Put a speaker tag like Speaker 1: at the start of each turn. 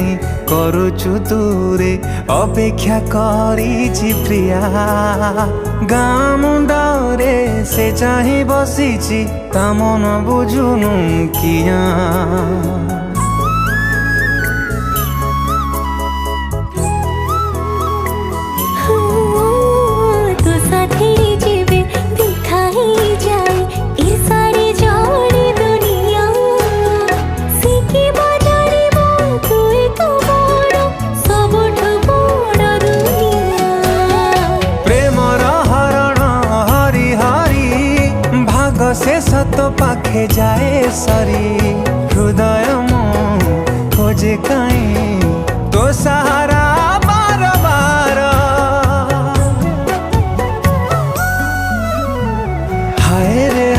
Speaker 1: काई करुचु दूरे अपेक्षा करिछि प्रिया गाँ मुंडरे से चाही बसिछि ता मन बुझुनु किया से सत पाखे जाए सरी हृदय मो खोजे कहीं तो सा